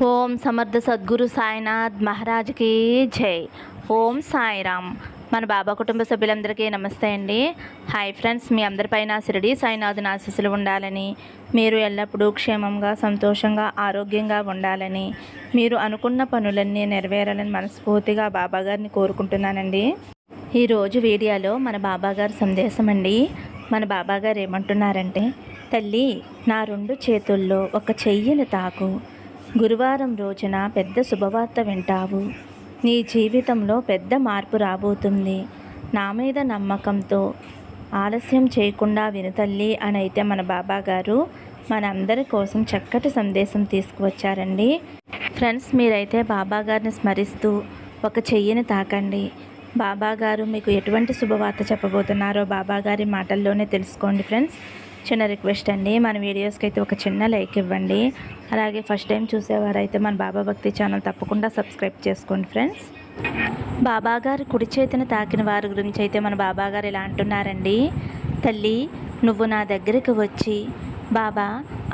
ఓం సమర్థ సద్గురు సాయినాథ్ మహారాజ్కి జై. ఓం సాయిరామ్. మన బాబా కుటుంబ సభ్యులందరికీ నమస్తే అండి. హాయ్ ఫ్రెండ్స్, మీ అందరిపైన షిరిడి సాయినాథుని ఆశీస్సులు ఉండాలని, మీరు ఎల్లప్పుడూ క్షేమంగా సంతోషంగా ఆరోగ్యంగా ఉండాలని, మీరు అనుకున్న పనులన్నీ నెరవేరాలని మనస్ఫూర్తిగా బాబాగారిని కోరుకుంటున్నానండి. ఈరోజు వీడియోలో మన బాబాగారి సందేశం అండి. మన బాబాగారు ఏమంటున్నారంటే, తల్లి, నా 2 చేతుల్లో ఒక చెయ్యిని తాకు. గురువారం రోజున పెద్ద శుభవార్త వింటావు. నీ జీవితంలో పెద్ద మార్పు రాబోతుంది. నా మీద నమ్మకంతో ఆలస్యం చేయకుండా విను తల్లి అని అయితే మన బాబా గారు మనందరి కోసం చక్కటి సందేశం తీసుకువచ్చారండి. ఫ్రెండ్స్, మీరైతే బాబా గారిని స్మరిస్తూ ఒక చెయ్యిని తాకండి. బాబా గారు మీకు ఎటువంటి శుభవార్త చెప్పబోతున్నారో బాబా గారి మాటల్లోనే తెలుసుకోండి. ఫ్రెండ్స్, చిన్న రిక్వెస్ట్ అండి, మన వీడియోస్కి అయితే ఒక చిన్న లైక్ ఇవ్వండి. అలాగే ఫస్ట్ టైం చూసేవారైతే మన బాబా భక్తి ఛానల్ తప్పకుండా సబ్స్క్రైబ్ చేసుకోండి. ఫ్రెండ్స్, బాబా గారి కుడి చేతిని తాకిన వారి గురించి అయితే మన బాబా గారు ఇలా అంటున్నారండి. తల్లి, నువ్వు నా దగ్గరికి వచ్చి, బాబా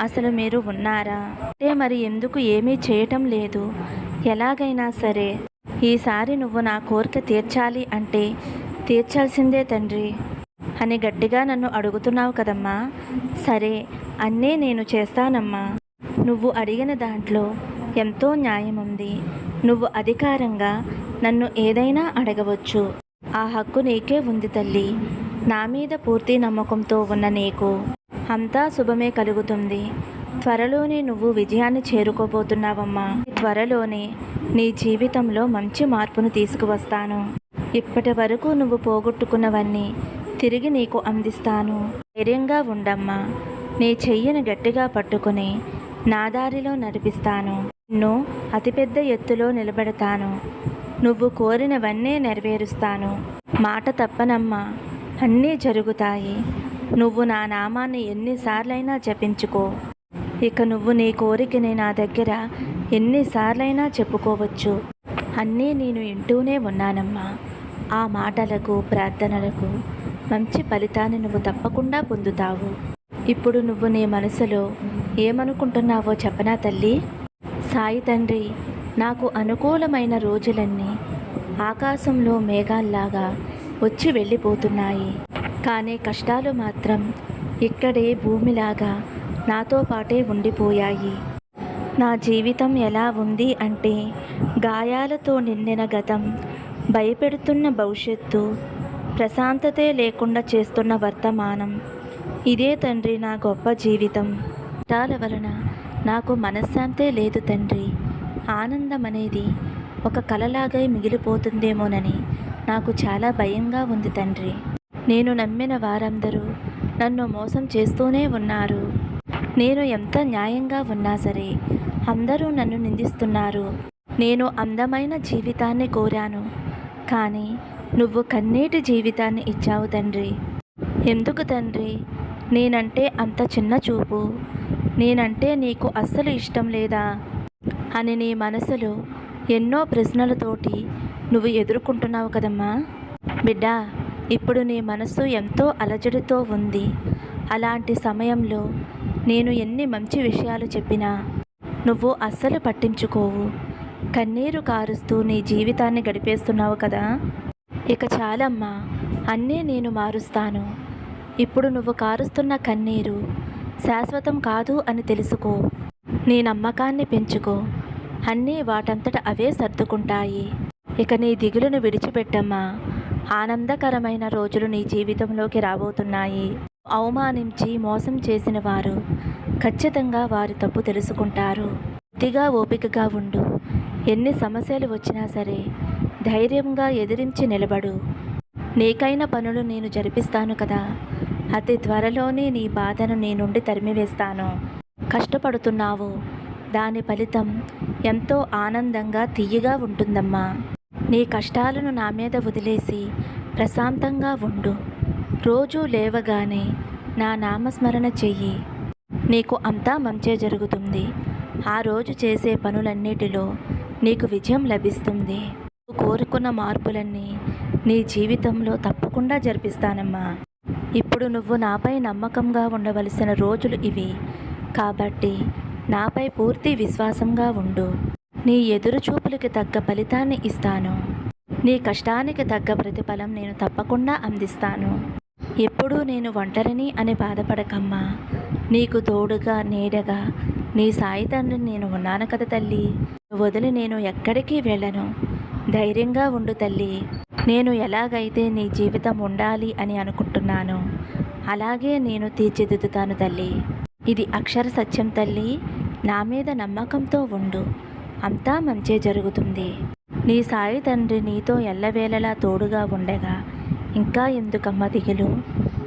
అసలు మీరు ఉన్నారా అంటే మరి ఎందుకు ఏమీ చేయటం లేదు, ఎలాగైనా సరే ఈసారి నువ్వు నా కోరిక తీర్చాలి అంటే తీర్చాల్సిందే తండ్రి అని గట్టిగా నన్ను అడుగుతున్నావు కదమ్మా. సరే, అన్నీ నేను చేస్తానమ్మా. నువ్వు అడిగిన దాంట్లో ఎంతో న్యాయం ఉంది. నువ్వు అధికారంగా నన్ను ఏదైనా అడగవచ్చు. ఆ హక్కు నీకే ఉంది తల్లి. నా మీద పూర్తి నమ్మకంతో ఉన్న నీకు అంతా శుభమే కలుగుతుంది. త్వరలోనే నువ్వు విజయాన్ని చేరుకోబోతున్నావమ్మా. త్వరలోనే నీ జీవితంలో మంచి మార్పును తీసుకువస్తాను. ఇప్పటి వరకు నువ్వు పోగొట్టుకున్నవన్నీ తిరిగి నీకు అందిస్తాను. ధైర్యంగా ఉండమ్మా. నీ చెయ్యిని గట్టిగా పట్టుకుని నా దారిలో నడిపిస్తాను. నిన్ను అతిపెద్ద ఎత్తులో నిలబెడతాను. నువ్వు కోరినవన్నీ నెరవేరుస్తాను. మాట తప్పనమ్మా, అన్నీ జరుగుతాయి. నువ్వు నా నామాన్ని ఎన్నిసార్లైనా జపించుకో. ఇక నువ్వు నీ కోరికని నా దగ్గర ఎన్నిసార్లైనా చెప్పుకోవచ్చు. అన్నీ నేను వింటూనే ఉన్నానమ్మా. ఆ మాటలకు, ప్రార్థనలకు మంచి ఫలితాన్ని నువ్వు తప్పకుండా పొందుతావు. ఇప్పుడు నువ్వు నీ మనసులో ఏమనుకుంటున్నావో చెప్పనా తల్లి? సాయి తండ్రి, నాకు అనుకూలమైన రోజులన్నీ ఆకాశంలో మేఘాల్లాగా వచ్చి వెళ్ళిపోతున్నాయి. కానీ కష్టాలు మాత్రం ఇక్కడే భూమిలాగా నాతో పాటే ఉండిపోయాయి. నా జీవితం ఎలా ఉంది అంటే, గాయాలతో నిండిన గతం, భయపెడుతున్న భవిష్యత్తు, ప్రశాంతతే లేకుండా చేస్తున్న వర్తమానం. ఇదే తండ్రి నా గొప్ప జీవితం. కష్టాల వలన నాకు మనశ్శాంతే లేదు తండ్రి. ఆనందం అనేది ఒక కలలాగా మిగిలిపోతుందేమోనని నాకు చాలా భయంగా ఉంది తండ్రి. నేను నమ్మిన వారందరూ నన్ను మోసం చేస్తూనే ఉన్నారు. నేను ఎంత న్యాయంగా ఉన్నా సరే అందరూ నన్ను నిందిస్తున్నారు. నేను అందమైన జీవితాన్ని కోరాను, కానీ నువ్వు కన్నీటి జీవితాన్ని ఇచ్చావు తండ్రి. ఎందుకు తండ్రి నేనంటే అంత చిన్న చూపు? నేనంటే నీకు అస్సలు ఇష్టం లేదా అని నీ మనసులో ఎన్నో ప్రశ్నలతోటి నువ్వు ఎదుర్కొంటున్నావు కదమ్మా. బిడ్డా, ఇప్పుడు నీ మనసు ఎంతో అలజడితో ఉంది. అలాంటి సమయంలో నేను ఎన్ని మంచి విషయాలు చెప్పినా నువ్వు అస్సలు పట్టించుకోవు. కన్నీరు కారుస్తూ నీ జీవితాన్ని గడిపేస్తున్నావు కదా. ఇక చాలమ్మా, అన్నీ నేను మారుస్తాను. ఇప్పుడు నువ్వు కారుస్తున్న కన్నీరు శాశ్వతం కాదు అని తెలుసుకో. నీ నమ్మకాన్ని పెంచుకో. అన్నీ వాటంతట అవే సర్దుకుంటాయి. ఇక నీ దిగులును విడిచిపెట్టమ్మా. ఆనందకరమైన రోజులు నీ జీవితంలోకి రాబోతున్నాయి. అవమానించి మోసం చేసిన వారు ఖచ్చితంగా వారి తప్పు తెలుసుకుంటారు. కొద్దిగా ఓపికగా ఉండు. ఎన్ని సమస్యలు వచ్చినా సరే ధైర్యంగా ఎదిరించి నిలబడు. నీకైన పనులు నేను జరిపిస్తాను కదా. అతి త్వరలోనే నీ బాధను నీ నుండి తరిమివేస్తాను. కష్టపడుతున్నావు, దాని ఫలితం ఎంతో ఆనందంగా తీయగా ఉంటుందమ్మా. నీ కష్టాలను నా మీద వదిలేసి ప్రశాంతంగా ఉండు. రోజూ లేవగానే నా నామస్మరణ చెయ్యి. నీకు అంతా మంచే జరుగుతుంది. ఆ రోజు చేసే పనులన్నిటిలో నీకు విజయం లభిస్తుంది. నువ్వు కోరుకున్న మార్పులన్నీ నీ జీవితంలో తప్పకుండా జరిపిస్తానమ్మా. ఇప్పుడు నువ్వు నాపై నమ్మకంగా ఉండవలసిన రోజులు ఇవి. కాబట్టి నాపై పూర్తి విశ్వాసంగా ఉండు. నీ ఎదురుచూపులకి తగ్గ ఫలితాన్ని ఇస్తాను. నీ కష్టానికి తగ్గ ప్రతిఫలం నేను తప్పకుండా అందిస్తాను. ఎప్పుడూ నేను ఒంటరిని అని బాధపడకమ్మా. నీకు తోడుగా నీడగా నీ సాయి తండ్రిని నేను ఉన్నాను కదా తల్లి. వదిలి నేను ఎక్కడికి వెళ్ళను. ధైర్యంగా ఉండు తల్లి. నేను ఎలాగైతే నీ జీవితం ఉండాలి అని అనుకుంటున్నానో అలాగే నేను తీర్చిదిద్దుతాను తల్లి. ఇది అక్షర సత్యం తల్లి. నా మీద నమ్మకంతో ఉండు. అంతా మంచే జరుగుతుంది. నీ సాయి తండ్రి నీతో ఎల్లవేళలా తోడుగా ఉండగా ఇంకా ఎందుకమ్మ దిగులు?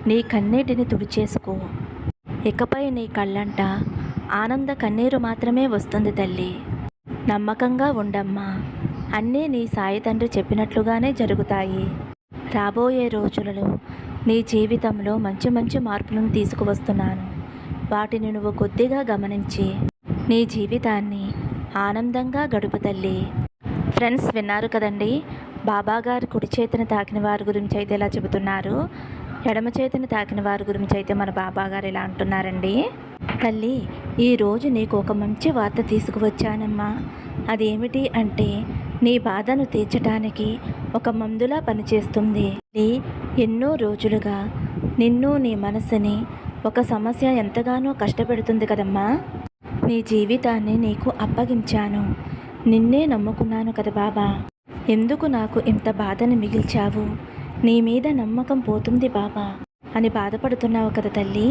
నీ కన్నీటిని తుడిచేసుకో. ఇకపై నీ కళ్ళంట ఆనంద కన్నీరు మాత్రమే వస్తుంది తల్లి. నమ్మకంగా ఉండమ్మా. అన్నీ నీ సాయి తండ్రి చెప్పినట్లుగానే జరుగుతాయి. రాబోయే రోజులలో నీ జీవితంలో మంచి మంచి మార్పులను తీసుకువస్తున్నాను. వాటిని నువ్వు కొద్దిగా గమనించి నీ జీవితాన్ని ఆనందంగా గడుపు తల్లి. ఫ్రెండ్స్, విన్నారు కదండి. బాబాగారు కుడి చేతిని తాకిన వారి గురించి అయితే ఇలా చెబుతున్నారు. ఎడమ చేతిని తాకిన వారి గురించి అయితే మన బాబాగారు ఇలా అంటున్నారండి. తల్లి, ఈరోజు నీకు ఒక మంచి వార్త తీసుకువచ్చానమ్మా. అదేమిటి అంటే నీ బాధను తీర్చడానికి ఒక మందులా పనిచేస్తుంది. ఎన్నో రోజులుగా నిన్ను నీ మనసుని ఒక సమస్య ఎంతగానో కష్టపెడుతుంది కదమ్మా. నీ జీవితాన్ని నీకు అప్పగించాను. నిన్నే నమ్ముకున్నాను కదా బాబా. ఎందుకు నాకు ఇంత బాధని మిగిల్చావు? నీ మీద నమ్మకం పోతుంది బాబా అని బాధపడుతున్నావు కదా తల్లి.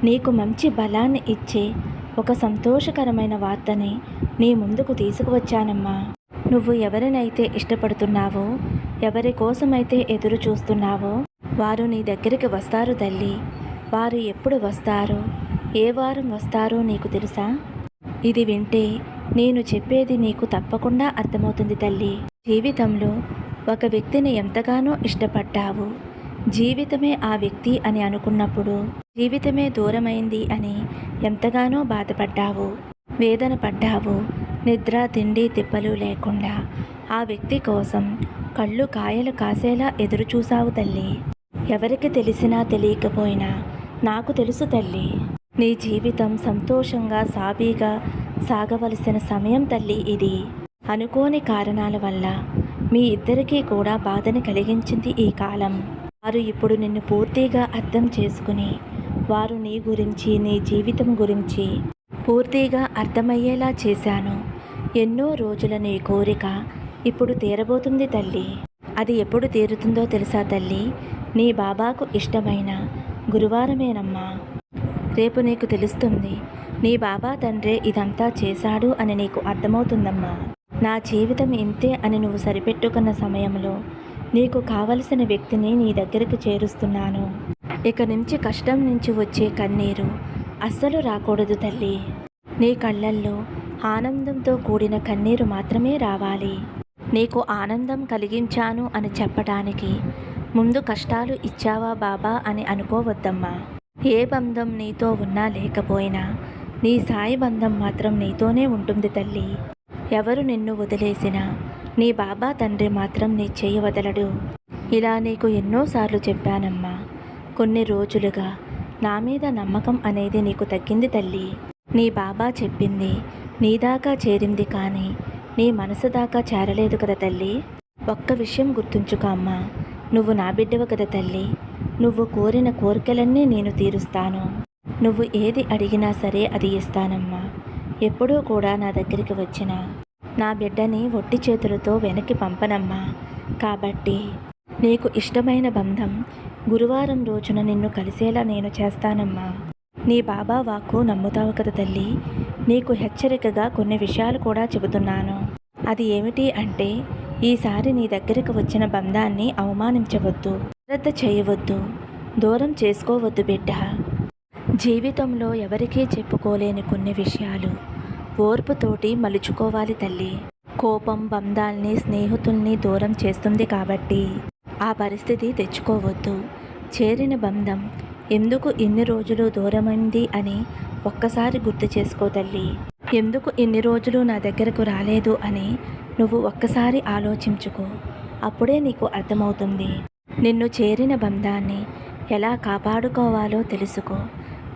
నీకు మంచి బలాన్ని ఇచ్చే ఒక సంతోషకరమైన వార్తని నీ ముందుకు తీసుకువచ్చానమ్మా. నువ్వు ఎవరినైతే ఇష్టపడుతున్నావో, ఎవరి కోసమైతే ఎదురు చూస్తున్నావో వారు నీ దగ్గరికి వస్తారు తల్లి. వారు ఎప్పుడు వస్తారో, ఏ వారం వస్తారో నీకు తెలుసా? ఇది వింటే నేను చెప్పేది నీకు తప్పకుండా అర్థమవుతుంది తల్లి. జీవితంలో ఒక వ్యక్తిని ఎంతగానో ఇష్టపడ్డావు. జీవితమే ఆ వ్యక్తి అని అనుకున్నప్పుడు జీవితమే దూరమైంది అని ఎంతగానో బాధపడ్డావు, వేదన పడ్డావు. నిద్ర తిండి తిప్పలు లేకుండా ఆ వ్యక్తి కోసం కళ్ళు కాయలు కాసేలా ఎదురు చూసావు తల్లి. ఎవరికి తెలిసినా తెలియకపోయినా నాకు తెలుసు తల్లి. నీ జీవితం సంతోషంగా సాబీగా సాగవలసిన సమయం తల్లి ఇది. అనుకోని కారణాల వల్ల మీ ఇద్దరికీ కూడా బాధని కలిగించింది ఈ కాలం. వారు ఇప్పుడు నిన్ను పూర్తిగా అర్థం చేసుకుని వారు నీ గురించి, నీ జీవితం గురించి పూర్తిగా అర్థమయ్యేలా చేశాను. ఎన్నో రోజుల నీ కోరిక ఇప్పుడు తీరబోతుంది తల్లి. అది ఎప్పుడు తీరుతుందో తెలుసా తల్లి? నీ బాబాకు ఇష్టమైన గురువారమేనమ్మా. రేపు నీకు తెలుస్తుంది. నీ బాబా తండ్రే ఇదంతా చేశాడు అని నీకు అర్థమవుతుందమ్మా. నా జీవితం ఇంతే అని నువ్వు సరిపెట్టుకున్న సమయంలో నీకు కావలసిన వ్యక్తిని నీ దగ్గరికి చేరుస్తున్నాను. ఇక నుంచి కష్టం నుంచి వచ్చే కన్నీరు అస్సలు రాకూడదు తల్లి. నీ కళ్ళల్లో ఆనందంతో కూడిన కన్నీరు మాత్రమే రావాలి. నీకు ఆనందం కలిగించాను అని చెప్పడానికి ముందు కష్టాలు ఇచ్చావా బాబా అని అనుకోవద్దమ్మా. ఏ బంధం నీతో ఉన్నా లేకపోయినా నీ సాయి బంధం మాత్రం నీతోనే ఉంటుంది తల్లి. ఎవరు నిన్ను వదిలేసినా నీ బాబా తండ్రి మాత్రం నీ చెయ్యి వదలడు. ఇలా నీకు ఎన్నోసార్లు చెప్పానమ్మా. కొన్ని రోజులుగా నా మీద నమ్మకం అనేది నీకు తగ్గింది తల్లి. నీ బాబా చెప్పింది నీ దాకా చేరింది కానీ నీ మనసు దాకా చేరలేదు కదా తల్లి. ఒక్క విషయం గుర్తుంచుకో అమ్మా. నువ్వు నా బిడ్డవు కదా తల్లి. నువ్వు కోరిన కోరికలన్నీ నేను తీరుస్తాను. నువ్వు ఏది అడిగినా సరే అది ఇస్తానమ్మా. ఎప్పుడూ కూడా నా దగ్గరికి వచ్చిన నా బిడ్డని ఒట్టి చేతులతో వెనక్కి పంపనమ్మా. కాబట్టి నీకు ఇష్టమైన బంధం గురువారం రోజున నిన్ను కలిసేలా నేను చేస్తానమ్మా. నీ బాబా వాక్కు నమ్ముతావు కదా తల్లి. నీకు హెచ్చరికగా కొన్ని విషయాలు కూడా చెబుతున్నాను. అది ఏమిటి అంటే ఈసారి నీ దగ్గరికి వచ్చిన బంధాన్ని అవమానించవద్దు, శ్రద్ధ చేయవద్దు, దూరం చేసుకోవద్దు బిడ్డ. జీవితంలో ఎవరికీ చెప్పుకోలేని కొన్ని విషయాలు ఓర్పుతోటి మలుచుకోవాలి తల్లి. కోపం బంధాల్ని, స్నేహితుల్ని దూరం చేస్తుంది కాబట్టి ఆ పరిస్థితి తెచ్చుకోవద్దు. చేరిన బంధం ఎందుకు ఇన్ని రోజులు దూరమైంది అని ఒక్కసారి గుర్తు చేసుకో తల్లి. ఎందుకు ఇన్ని రోజులు నా దగ్గరకు రాలేదు అని నువ్వు ఒక్కసారి ఆలోచించుకో. అప్పుడే నీకు అర్థమవుతుంది. నిన్ను చేరిన బంధాన్ని ఎలా కాపాడుకోవాలో తెలుసుకో.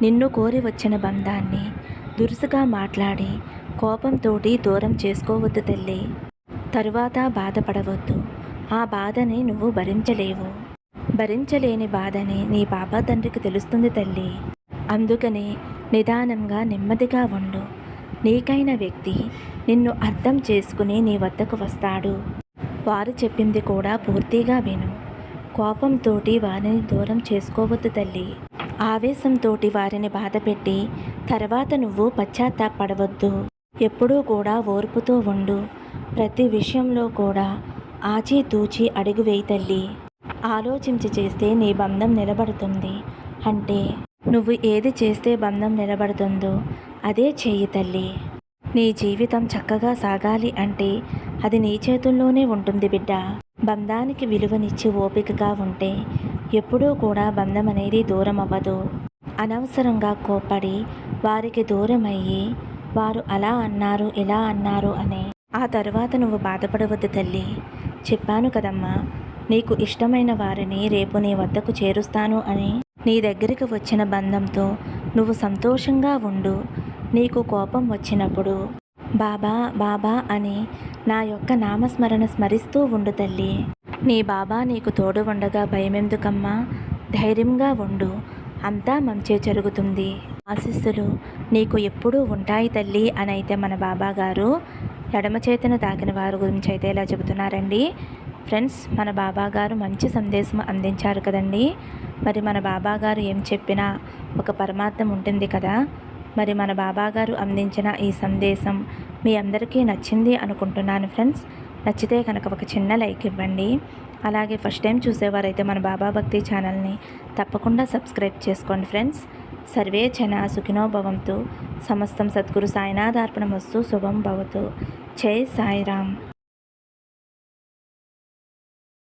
నిన్ను కోరి వచ్చిన బంధాన్ని దురుసుగా మాట్లాడి కోపంతోటి దూరం చేసుకోవద్దు తల్లి. తరువాత బాధపడవద్దు. ఆ బాధని నువ్వు భరించలేవు. భరించలేని బాధని నీ బాబా తండ్రికి తెలుస్తుంది తల్లి. అందుకని నిదానంగా నెమ్మదిగా ఉండు. నీకైన వ్యక్తి నిన్ను అర్థం చేసుకుని నీ వద్దకు వస్తాడు. వారు చెప్పింది కూడా పూర్తిగా విను. కోపంతోటి వారిని దూరం చేసుకోవద్దు తల్లి. ఆవేశంతోటి వారిని బాధపెట్టి తర్వాత నువ్వు పశ్చాత్తాపడవద్దు. ఎప్పుడూ కూడా ఓర్పుతో ఉండు. ప్రతి విషయంలో కూడా ఆచితూచి అడుగు వేయి తల్లి. ఆలోచించి చేస్తే నీ బంధం నిలబడుతుంది. అంటే నువ్వు ఏది చేస్తే బంధం నిలబడుతుందో అదే చెయ్యి తల్లి. నీ జీవితం చక్కగా సాగాలి అంటే అది నీ చేతుల్లోనే ఉంటుంది బిడ్డ. బంధానికి విలువనిచ్చి ఓపికగా ఉంటే ఎప్పుడూ కూడా బంధం అనేది దూరం అవ్వదు. అనవసరంగా కోప్పడి వారికి దూరం అయ్యి వారు అలా అన్నారు ఇలా అన్నారు అని ఆ తర్వాత నువ్వు బాధపడవద్దు తల్లి. చెప్పాను కదమ్మా, నీకు ఇష్టమైన వారిని రేపు నీ వద్దకు చేరుస్తాను అని. నీ దగ్గరికి వచ్చిన బంధంతో నువ్వు సంతోషంగా ఉండు. నీకు కోపం వచ్చినప్పుడు బాబా బాబా అని నా యొక్క నామస్మరణ స్మరిస్తూ ఉండు తల్లి. నీ బాబా నీకు తోడు ఉండగా భయమెందుకమ్మా? ధైర్యంగా ఉండు. అంతా మంచే జరుగుతుంది. ఆశీస్సులు నీకు ఎప్పుడూ ఉంటాయి తల్లి అని అయితే మన బాబా గారు ఎడమ చేతిని తాకిన వారి గురించి అయితే ఇలా చెబుతున్నారండి. ఫ్రెండ్స్, మన బాబా గారు మంచి సందేశం అందించారు కదండి. మరి మన బాబా గారు ఏం చెప్పినా ఒక పరమార్థం ఉంటుంది కదా. మరి మన బాబా గారు అందించిన ఈ సందేశం మీ అందరికీ నచ్చింది అనుకుంటున్నాను ఫ్రెండ్స్. నచ్చితే కనుక ఒక చిన్న లైక్ ఇవ్వండి. అలాగే ఫస్ట్ టైం చూసేవారైతే మన బాబా భక్తి ఛానల్ని తప్పకుండా సబ్స్క్రైబ్ చేసుకోండి ఫ్రెండ్స్. సర్వే జనా సుఖినో భవంతు. సమస్తం సద్గురు సాయినాథార్పణమస్తు. శుభం భవతు. జై సాయిరామ్.